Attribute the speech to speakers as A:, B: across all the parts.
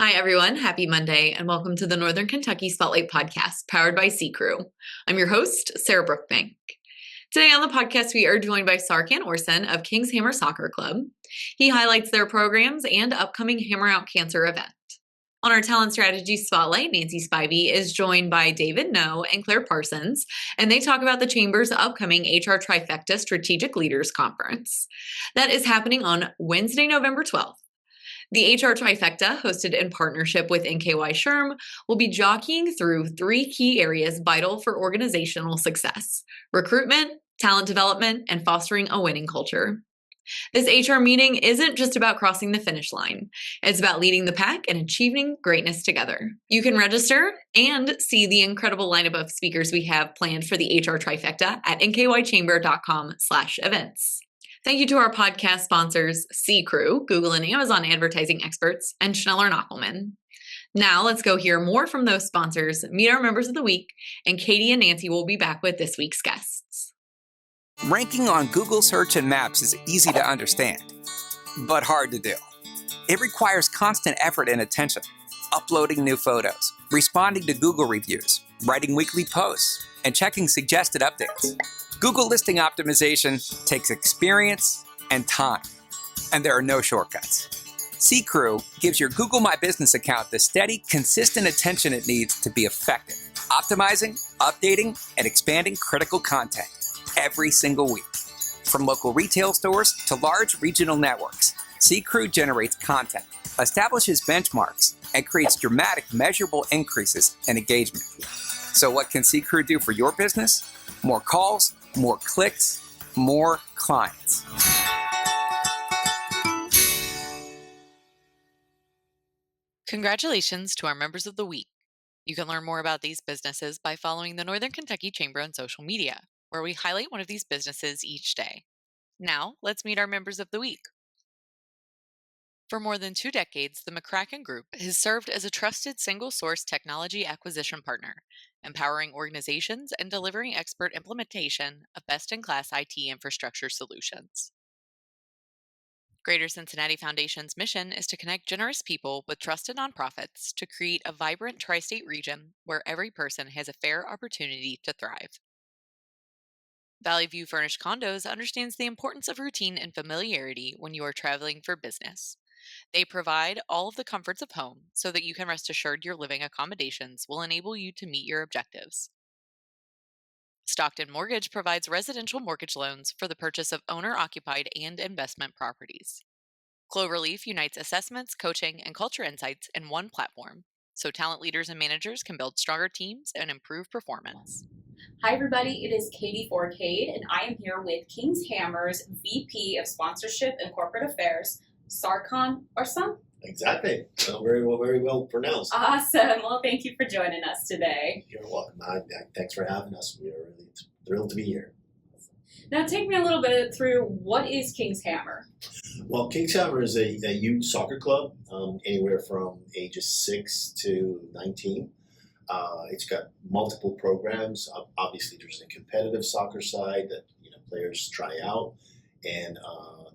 A: Hi, everyone. Happy Monday, and welcome to the Northern Kentucky Spotlight Podcast, powered by C-Crew. I'm your host, Sarah Brookbank. Today on the podcast, we are joined by Serkan Orsan of King's Hammer Soccer Club. He highlights their programs and upcoming Hammer Out Cancer event. On our Talent Strategy Spotlight, Nancy Spivey is joined by David No and Claire Parsons, and they talk about the Chamber's upcoming HR Trifecta Strategic Leaders Conference. That is happening on Wednesday, November 12th. The HR Trifecta, hosted in partnership with NKY SHRM, will be jockeying through three key areas vital for organizational success: recruitment, talent development, and fostering a winning culture. This HR meeting isn't just about crossing the finish line. It's about leading the pack and achieving greatness together. You can register and see the incredible lineup of speakers we have planned for the HR Trifecta at nkychamber.com/events. Thank you to our podcast sponsors, C-Crew, Google and Amazon advertising experts, and Schneller Knockelman. Now let's go hear more from those sponsors, meet our members of the week, and Katie and Nancy will be back with this week's guests.
B: Ranking on Google Search and Maps is easy to understand, but hard to do. It requires constant effort and attention, uploading new photos, responding to Google reviews, writing weekly posts, and checking suggested updates. Google listing optimization takes experience and time, and there are no shortcuts. C-Crew gives your Google My Business account the steady, consistent attention it needs to be effective, optimizing, updating, and expanding critical content every single week. From local retail stores to large regional networks, C-Crew generates content, establishes benchmarks, and creates dramatic, measurable increases in engagement. So what can C-Crew do for your business? More calls, more clicks, more clients.
A: Congratulations to our members of the week. You can learn more about these businesses by following the Northern Kentucky Chamber on social media, where we highlight one of these businesses each day. Now, let's meet our members of the week. For more than 2 decades, the McCracken Group has served as a trusted single-source technology acquisition partner, empowering organizations and delivering expert implementation of best-in-class IT infrastructure solutions. Greater Cincinnati Foundation's mission is to connect generous people with trusted nonprofits to create a vibrant tri-state region where every person has a fair opportunity to thrive. Valley View Furnished Condos understands the importance of routine and familiarity when you are traveling for business. They provide all of the comforts of home so that you can rest assured your living accommodations will enable you to meet your objectives. Stockton Mortgage provides residential mortgage loans for the purchase of owner-occupied and investment properties. Cloverleaf unites assessments, coaching, and culture insights in one platform, so talent leaders and managers can build stronger teams and improve performance.
C: Hi everybody, it is Katie Forcade, and I am here with King's Hammer's VP of Sponsorship and Corporate Affairs, Serkan Orsan.
D: Exactly. So very well pronounced.
C: Awesome. Well, thank you for joining us today.
D: You're welcome. Thanks for having us. We are really thrilled to be here.
C: Now, take me a little bit through what is King's Hammer.
D: Well, King's Hammer is a youth soccer club, anywhere from ages 6 to 19. It's got multiple programs. Obviously, there's a competitive soccer side that players try out, and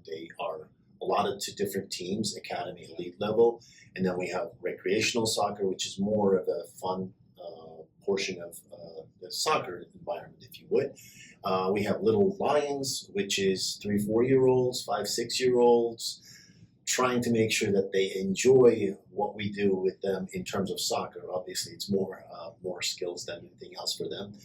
D: they are allotted to different teams, academy, elite level, and then we have recreational soccer, which is more of a fun portion of the soccer environment, if you would. We have Little Lions, which is 3-4-year-olds, 5-6-year-olds, trying to make sure that they enjoy what we do with them in terms of soccer. Obviously, it's more skills than anything else for them.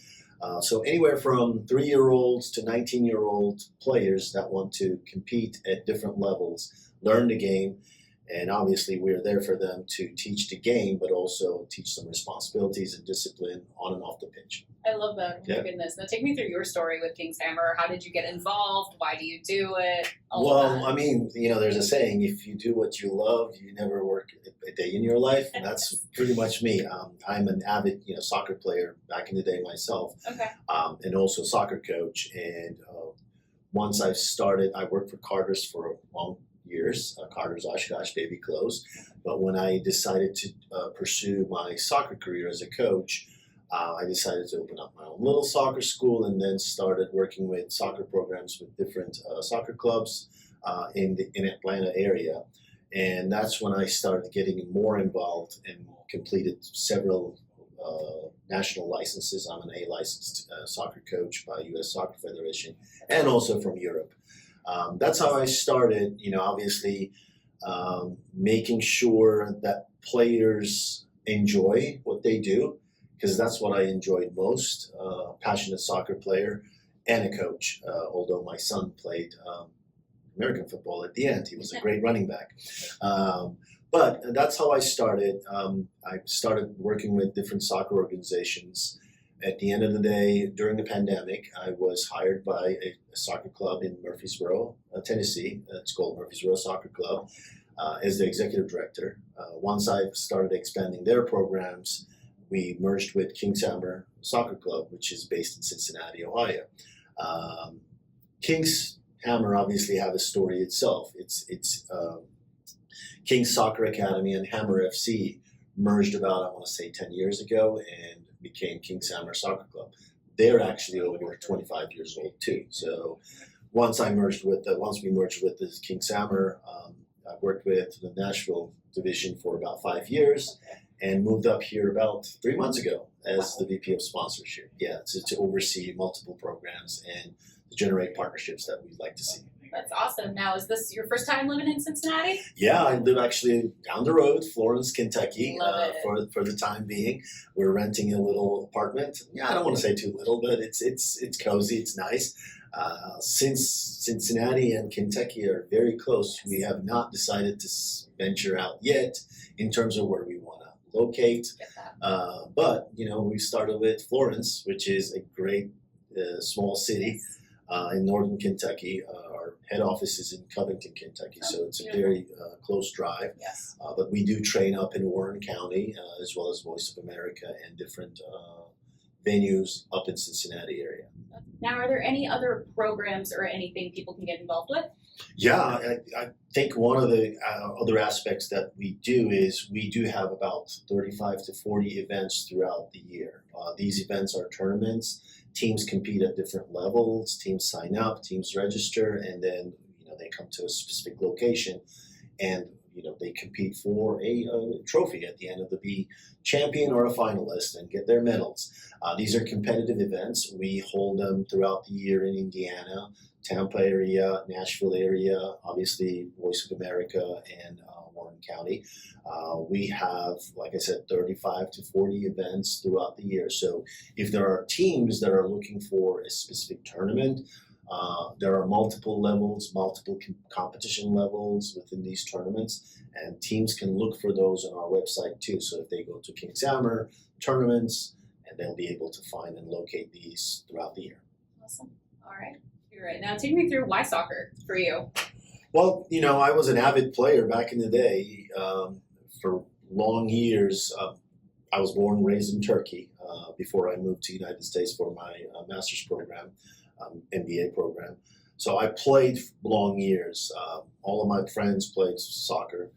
D: So anywhere from 3-year-olds to 19-year-old players that want to compete at different levels, learn the game, and obviously we're there for them to teach the game, but also teach them responsibilities and discipline on and off the pitch.
C: I love that. Oh my goodness. Now take me through your story with King's Hammer. How did you get involved? Why do you do it?
D: Well, I mean, there's a saying, if you do what you love, you never work a day in your life. And that's pretty much me. I'm an avid, soccer player back in the day myself.
C: Okay.
D: And also soccer coach. And once I started, I worked for Carter's for long years, Carter's Oshkosh Baby Clothes. But when I decided to pursue my soccer career as a coach, I decided to open up my own little soccer school and then started working with soccer programs with different soccer clubs in Atlanta area. And that's when I started getting more involved and completed several national licenses. I'm an A licensed soccer coach by U.S. Soccer Federation and also from Europe. That's how I started, obviously making sure that players enjoy what they do, because that's what I enjoyed most, passionate soccer player and a coach, although my son played American football at the end. He was a great running back. But that's how I started. I started working with different soccer organizations. At the end of the day, during the pandemic, I was hired by a soccer club in Murfreesboro, Tennessee. It's called Murfreesboro Soccer Club, as the executive director. Once I started expanding their programs, we merged with Kings Hammer Soccer Club, which is based in Cincinnati, Ohio. Kings Hammer obviously have a story itself. It's Kings Soccer Academy and Hammer FC merged about, I want to say, 10 years ago and became Kings Hammer Soccer Club. They're actually over 25 years old too. So once we merged with the Kings Hammer, I worked with the Nashville division for about 5 years and moved up here about 3 months ago as the VP of sponsorship. Yeah, to oversee multiple programs and to generate partnerships that we'd like to see.
C: That's awesome. Now, is this your first time living in Cincinnati?
D: Yeah, I live actually down the road, Florence, Kentucky, for the time being. We're renting a little apartment. Yeah, I don't want to say too little, but it's cozy, it's nice. Since Cincinnati and Kentucky are very close, we have not decided to venture out yet in terms of where we want to locate. But we started with Florence, which is a great small city in northern Kentucky. Our head office is in Covington, Kentucky, so it's a very close drive.
C: Yes.
D: But we do train up in Warren County, as well as Voice of America and different venues up in Cincinnati area.
C: Now, are there any other programs or anything people can get involved with?
D: Yeah, I think one of the other aspects that we do is we do have about 35 to 40 events throughout the year. These events are tournaments. Teams compete at different levels. Teams sign up, teams register, and then they come to a specific location, and they compete for a trophy at the end of be champion or a finalist and get their medals. These are competitive events. We hold them throughout the year in Indiana, Tampa area, Nashville area, obviously Voice of America, and Warren County. We have, like I said, 35 to 40 events throughout the year. So if there are teams that are looking for a specific tournament, there are multiple levels, multiple competition levels within these tournaments, and teams can look for those on our website too. So if they go to Kings Hammer tournaments, and they'll be able to find and locate these throughout the year.
C: Awesome. All right. You're right. Now take me through why soccer for you.
D: Well, I was an avid player back in the day. For long years, I was born and raised in Turkey before I moved to the United States for my master's program, MBA program. So I played long years. All of my friends played soccer.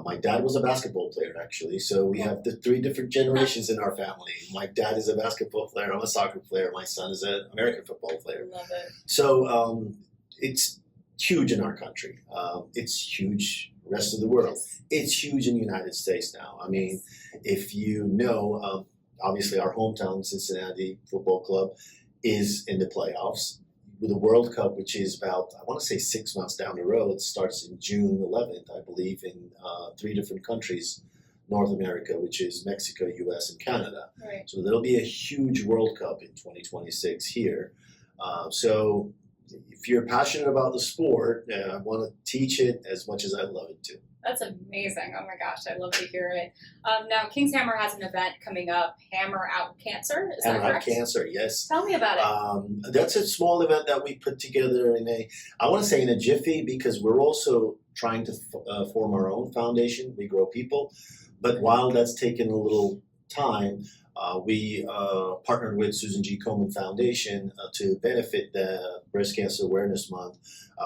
D: My dad was a basketball player, actually. So we have the 3 different generations in our family. My dad is a basketball player. I'm a soccer player. My son is an American football player.
C: Love it.
D: So it's huge in our country. It's huge rest of the world. It's huge in the United States now. I mean, if obviously our hometown Cincinnati Football Club is in the playoffs. With the World Cup, which is about, I want to say 6 months down the road, starts in June 11th, I believe, in 3 different countries, North America, which is Mexico, U.S., and Canada.
C: Right.
D: So there'll be a huge World Cup in 2026 here. So if you're passionate about the sport, I want to teach it as much as I love it too.
C: That's amazing. Oh my gosh, I love to hear it. Now, Kings Hammer has an event coming up, Hammer Out Cancer. Is that correct?
D: Hammer Out Cancer, yes.
C: Tell me about it.
D: That's a small event that we put together I want to say in a jiffy, because we're also trying to form our own foundation. We grow people. But while that's taken a little time, we partnered with Susan G. Komen Foundation to benefit the Breast Cancer Awareness Month.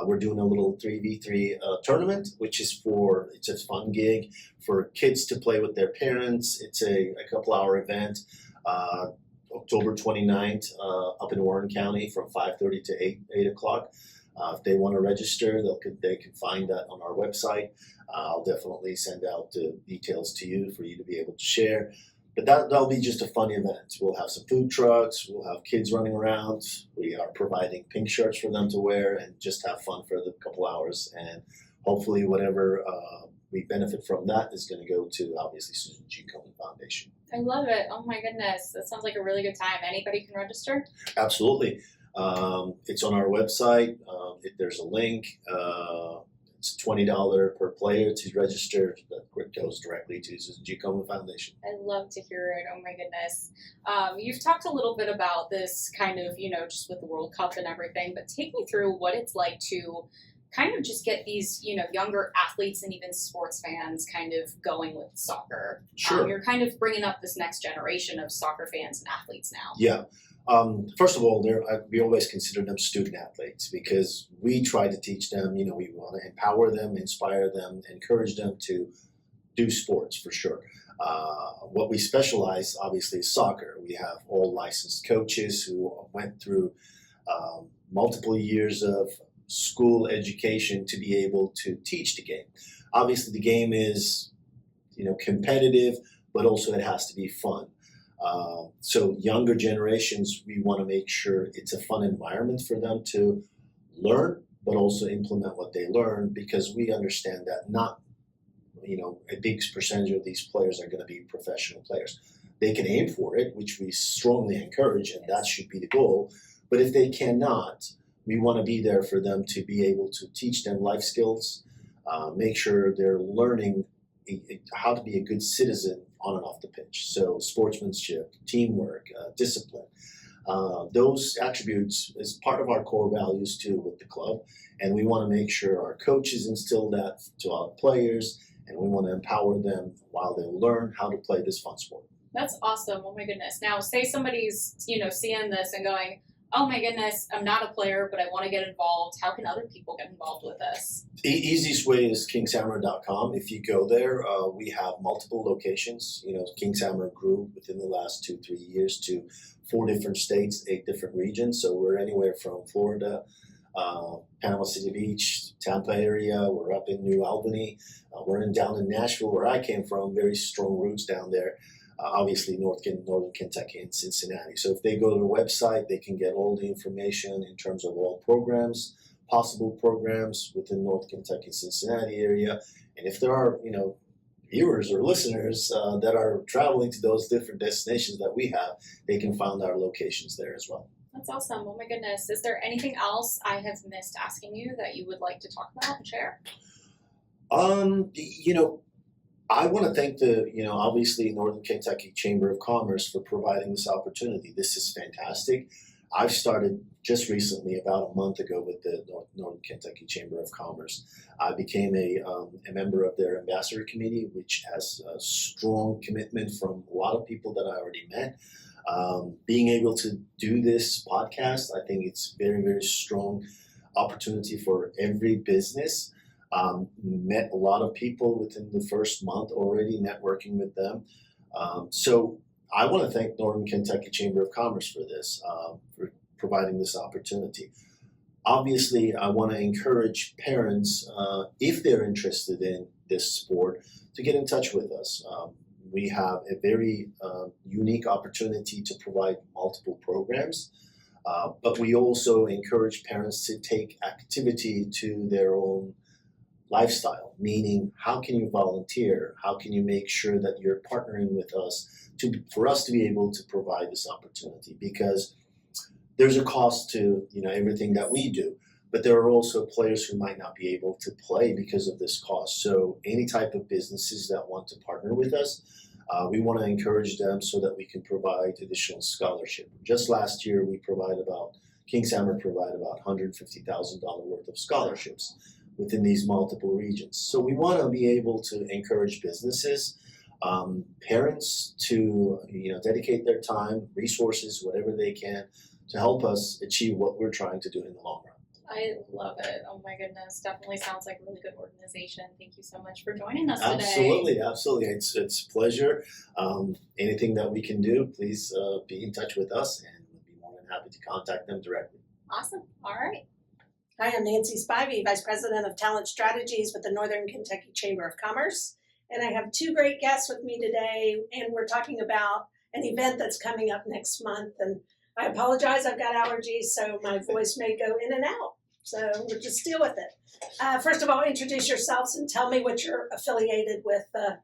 D: We're doing a little 3v3 tournament, which is it's a fun gig for kids to play with their parents. It's a couple-hour event, October 29th, up in Warren County from 5:30 to 8 o'clock. If they want to register, they can find that on our website. I'll definitely send out the details to you for you to be able to share. But that'll be just a fun event. We'll have some food trucks. We'll have kids running around. We are providing pink shirts for them to wear and just have fun for the couple hours. And hopefully whatever we benefit from that is going to go to, obviously, Susan G. Komen Foundation.
C: I love it. Oh my goodness. That sounds like a really good time. Anybody can register?
D: Absolutely. It's on our website. There's a link. It's $20 per player to register. That goes directly to Susan G. Komen Foundation.
C: I love to hear it. Oh my goodness. You've talked a little bit about this kind of, just with the World Cup and everything, but take me through what it's like to kind of just get these, younger athletes and even sports fans kind of going with soccer.
D: Sure.
C: You're kind of bringing up this next generation of soccer fans and athletes now.
D: Yeah. First of all, we always consider them student athletes because we try to teach them, we want to empower them, inspire them, encourage them to do sports for sure. What we specialize, obviously, is soccer. We have all licensed coaches who went through multiple years of school education to be able to teach the game. Obviously, the game is, competitive, but also it has to be fun. So younger generations, we want to make sure it's a fun environment for them to learn, but also implement what they learn because we understand that not, a big percentage of these players are going to be professional players. They can aim for it, which we strongly encourage, and that should be the goal. But if they cannot, we want to be there for them to be able to teach them life skills, make sure they're learning how to be a good citizen on and off the pitch. So sportsmanship, teamwork, discipline. Those attributes is part of our core values too with the club. And we want to make sure our coaches instill that to our players, and we want to empower them while they learn how to play this fun sport.
C: That's awesome. Oh my goodness. Now, say somebody's, seeing this and going, oh my goodness, I'm not a player, but I want to get involved. How can other people get involved with this?
D: Easiest way is kingshammer.com. If you go there, we have multiple locations. Kings Hammer grew within the last 2-3 years to 4 different states, 8 different regions. So we're anywhere from Florida, Panama City Beach, Tampa area. We're up in New Albany. We're down in Nashville, where I came from. Very strong roots down there. Obviously, Northern Kentucky and Cincinnati. So if they go to the website, they can get all the information in terms of all programs, possible programs within North Kentucky and Cincinnati area. And if there are, viewers or listeners that are traveling to those different destinations that we have, they can find our locations there as well.
C: That's awesome. Oh my goodness. Is there anything else I have missed asking you that you would like to talk about and share?
D: I want to thank obviously Northern Kentucky Chamber of Commerce for providing this opportunity. This is fantastic. I've started just recently, about a month ago, with the Northern Kentucky Chamber of Commerce. I became a member of their ambassador committee, which has a strong commitment from a lot of people that I already met. Being able to do this podcast, I think it's very, very strong opportunity for every business. Met a lot of people within the first month already, networking with them. So I want to thank Northern Kentucky Chamber of Commerce for this, for providing this opportunity. Obviously, I want to encourage parents, if they're interested in this sport, to get in touch with us. We have a very unique opportunity to provide multiple programs, but we also encourage parents to take activity to their own lifestyle, meaning how can you volunteer? How can you make sure that you're partnering with us for us to be able to provide this opportunity? Because there's a cost to everything that we do, but there are also players who might not be able to play because of this cost. So any type of businesses that want to partner with us, we want to encourage them so that we can provide additional scholarship. Just last year, Kings Hammer provided about $150,000 worth of scholarships within these multiple regions. So we want to be able to encourage businesses, parents to dedicate their time, resources, whatever they can to help us achieve what we're trying to do in the long run.
C: I love it. Oh my goodness. Definitely sounds like a really good organization. Thank you so much for joining us today.
D: Absolutely. It's a pleasure. Anything that we can do, please be in touch with us, and we'll be more than happy to contact them directly.
C: Awesome. All right.
E: Hi, I'm Nancy Spivey, Vice President of Talent Strategies with the Northern Kentucky Chamber of Commerce. And I have two great guests with me today, and we're talking about an event that's coming up next month. And I apologize, I've got allergies, so my voice may go in and out. So we'll just deal with it. First of all, introduce yourselves and tell me what you're affiliated with the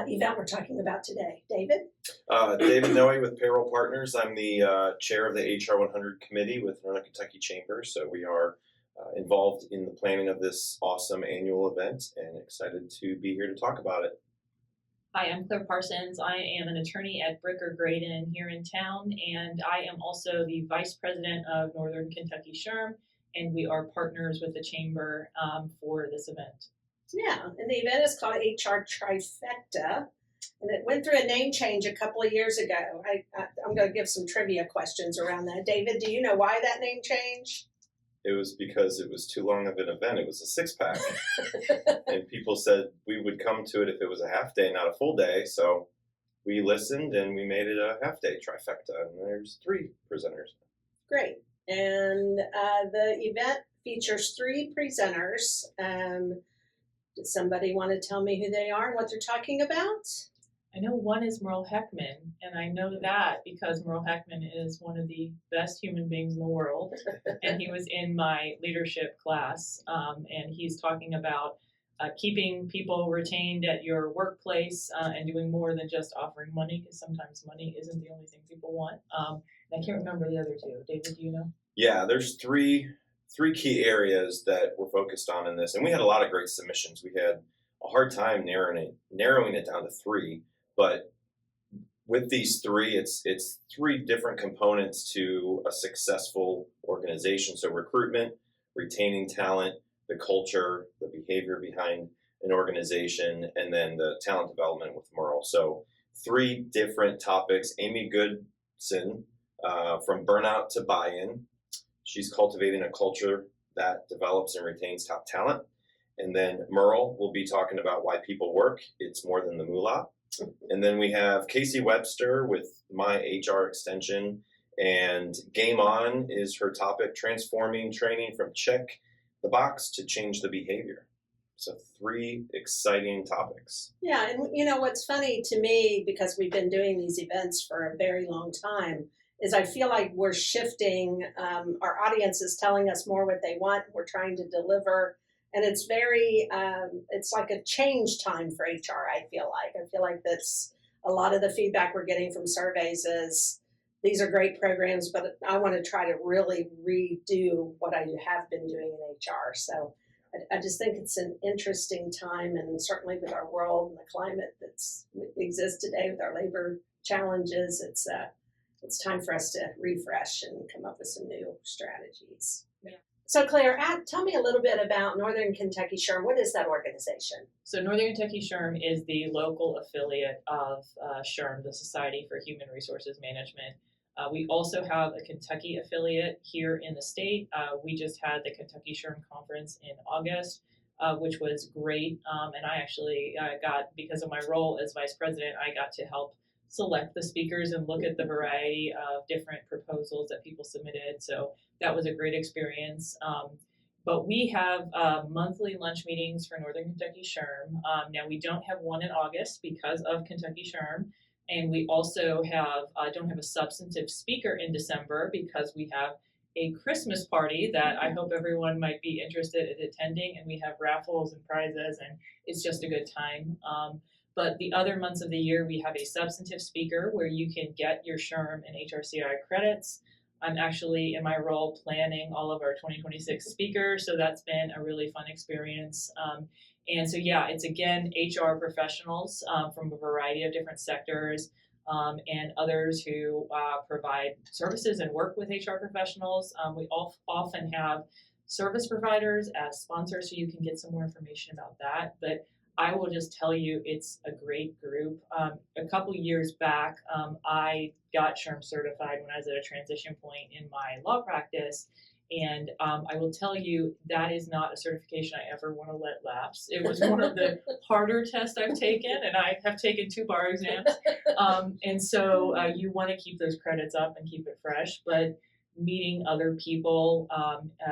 E: event we're talking about today. David?
F: David Noe with Payroll Partners. I'm the chair of the HR 100 committee with Northern Kentucky Chamber. So we are involved in the planning of this awesome annual event and excited to be here to talk about it.
G: Hi, I'm Claire Parsons. I am an attorney at Bricker Graydon here in town, and I am also the vice president of Northern Kentucky SHRM, and we are partners with the chamber for this event.
E: Yeah, and the event is called HR Trifecta, and it went through a name change a couple of years ago. I'm going to give some trivia questions around that. David, do you know why that name change?
F: It was because it was too long of an event. It was a six-pack. And people said we would come to it if it was a half day, not a full day. So we listened and we made it a half-day trifecta. And there's 3 presenters.
E: Great. And the event features 3 presenters. Does somebody want to tell me who they are and what they're talking about?
G: I know one is Merle Heckman, and I know that because Merle Heckman is one of the best human beings in the world, and he was in my leadership class, and he's talking about keeping people retained at your workplace and doing more than just offering money, because sometimes money isn't the only thing people want. I can't remember the other 2. David, do you know?
F: Yeah, there's three key areas that we're focused on in this, and we had a lot of great submissions. We had a hard time narrowing it down to 3. But with these 3, it's 3 different components to a successful organization. So recruitment, retaining talent, the culture, the behavior behind an organization, and then the talent development with Merle. So 3 different topics. Amy Goodson, from burnout to buy-in. She's cultivating a culture that develops and retains top talent. And then Merle will be talking about why people work. It's more than the moolah. And then we have Casey Webster with My HR Extension, and Game On is her topic, transforming training from check the box to change the behavior. So 3 exciting topics.
E: Yeah, and you know what's funny to me, because we've been doing these events for a very long time, is I feel like we're shifting. Our audience is telling us more what they want. We're trying to deliver. And it's very, it's like a change time for HR, I feel like. I feel like that's a lot of the feedback we're getting from surveys is these are great programs, but I want to try to really redo what I have been doing in HR. So I just think it's an interesting time, and certainly with our world and the climate that exists today with our labor challenges, it's time for us to refresh and come up with some new strategies.
G: Yeah.
E: So Claire, tell me a little bit about Northern Kentucky SHRM. What is that organization?
G: So Northern Kentucky SHRM is the local affiliate of SHRM, the Society for Human Resources Management. We also have a Kentucky affiliate here in the state. We just had the Kentucky SHRM conference in August, which was great. And I actually got, because of my role as vice president, I got to help select the speakers and look at the variety of different proposals that people submitted. So that was a great experience. But we have monthly lunch meetings for Northern Kentucky SHRM. Now we don't have one in August because of Kentucky SHRM. And we also don't have a substantive speaker in December because we have a Christmas party that I hope everyone might be interested in attending. And we have raffles and prizes, and it's just a good time. But the other months of the year, we have a substantive speaker where you can get your SHRM and HRCI credits. I'm actually, in my role, planning all of our 2026 speakers, so that's been a really fun experience. And so, yeah, it's, again, HR professionals from a variety of different sectors and others who provide services and work with HR professionals. We often have service providers as sponsors, so you can get some more information about that. But I will just tell you, it's a great group. A couple years back, I got SHRM certified when I was at a transition point in my law practice. And I will tell you, that is not a certification I ever want to let lapse. It was one of the harder tests I've taken, and I have taken 2 bar exams. And so you want to keep those credits up and keep it fresh. But meeting other people.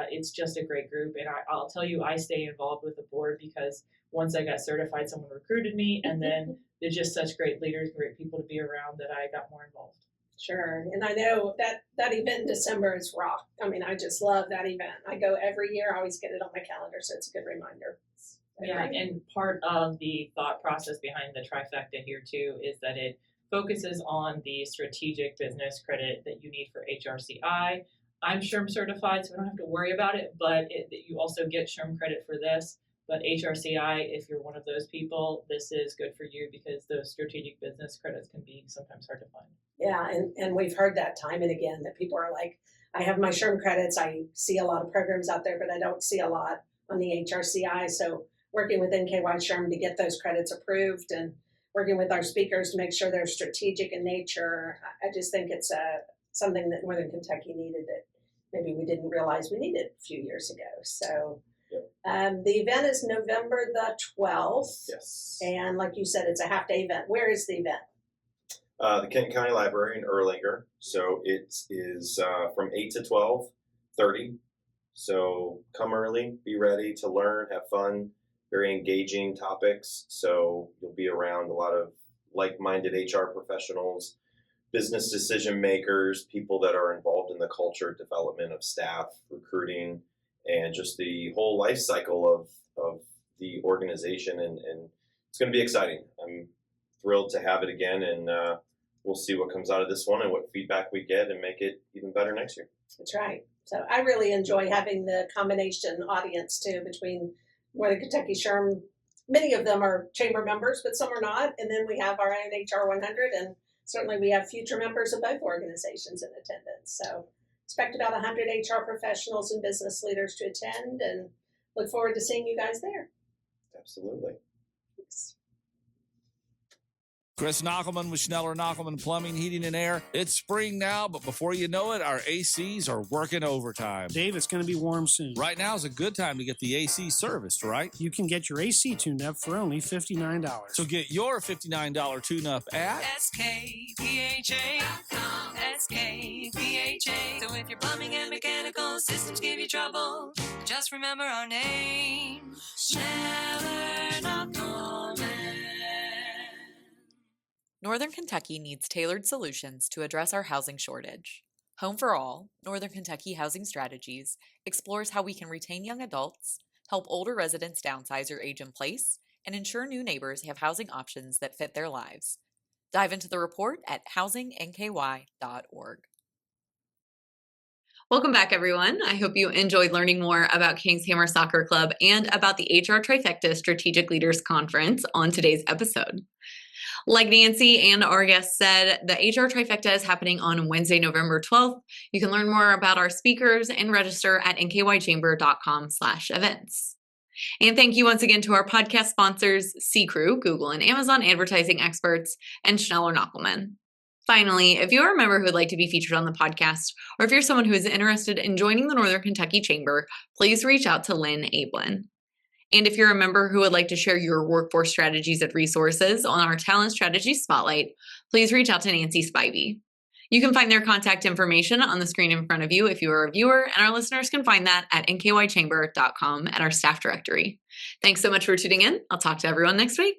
G: It's just a great group. And I'll tell you, I stay involved with the board because once I got certified, someone recruited me, and then they're just such great leaders, great people to be around that I got more involved.
E: Sure. And I know that event in December is rock. I mean, I just love that event. I go every year. I always get it on my calendar, so it's a good reminder.
G: Yeah, and part of the thought process behind the trifecta here too is that it focuses on the strategic business credit that you need for HRCI. I'm SHRM certified, so I don't have to worry about it, but you also get SHRM credit for this. But HRCI, if you're one of those people, this is good for you because those strategic business credits can be sometimes hard to find.
E: Yeah, and we've heard that time and again that people are like, I have my SHRM credits. I see a lot of programs out there, but I don't see a lot on the HRCI. So working with NKY SHRM to get those credits approved and working with our speakers to make sure they're strategic in nature. I just think it's something that Northern Kentucky needed that maybe we didn't realize we needed a few years ago. So the event is November the 12th.
F: Yes.
E: And like you said, it's a half-day event. Where is the event?
F: The Kent County Library in Erlanger. So it is from 8 to 12:30. So come early, be ready to learn, have fun. Very engaging topics, so you'll be around a lot of like-minded HR professionals, business decision makers, people that are involved in the culture development of staff, recruiting, and just the whole life cycle of the organization. And it's going to be exciting. I'm thrilled to have it again, and we'll see what comes out of this one and what feedback we get and make it even better next year.
E: That's right. So I really enjoy having the combination audience, too, between Northern Kentucky SHRM. Many of them are chamber members, but some are not. And then we have our own HR 100, and certainly we have future members of both organizations in attendance. So expect about 100 HR professionals and business leaders to attend, and look forward to seeing you guys there.
F: Absolutely.
E: Thanks.
H: Chris Knockelman with Schneller Knockelman Plumbing, Heating, and Air. It's spring now, but before you know it, our ACs are working overtime.
I: Dave, it's going to be warm soon.
H: Right now is a good time to get the AC serviced, right?
I: You can get your AC tuned up for only $59.
H: So get your $59 tune-up at
J: SKPHA.com. SKPHA. So if your plumbing and mechanical systems give you trouble, just remember our name. Schneller Knockelman.
A: Northern Kentucky needs tailored solutions to address our housing shortage. Home for All, Northern Kentucky Housing Strategies, explores how we can retain young adults, help older residents downsize or age in place, and ensure new neighbors have housing options that fit their lives. Dive into the report at housingNKY.org. Welcome back, everyone. I hope you enjoyed learning more about King's Hammer Soccer Club and about the HR Trifecta Strategic Leaders Conference on today's episode. Like Nancy and our guest said, the HR Trifecta is happening on Wednesday, November 12th. You can learn more about our speakers and register at nkychamber.com/events. And thank you once again to our podcast sponsors, C-Crew, Google and Amazon advertising experts, and Schneller Knockelman. Finally, if you're a member who would like to be featured on the podcast, or if you're someone who is interested in joining the Northern Kentucky Chamber, please reach out to Lynn Ablin. And if you're a member who would like to share your workforce strategies and resources on our Talent Strategy Spotlight, please reach out to Nancy Spivey. You can find their contact information on the screen in front of you if you are a viewer, and our listeners can find that at nkychamber.com at our staff directory. Thanks so much for tuning in. I'll talk to everyone next week.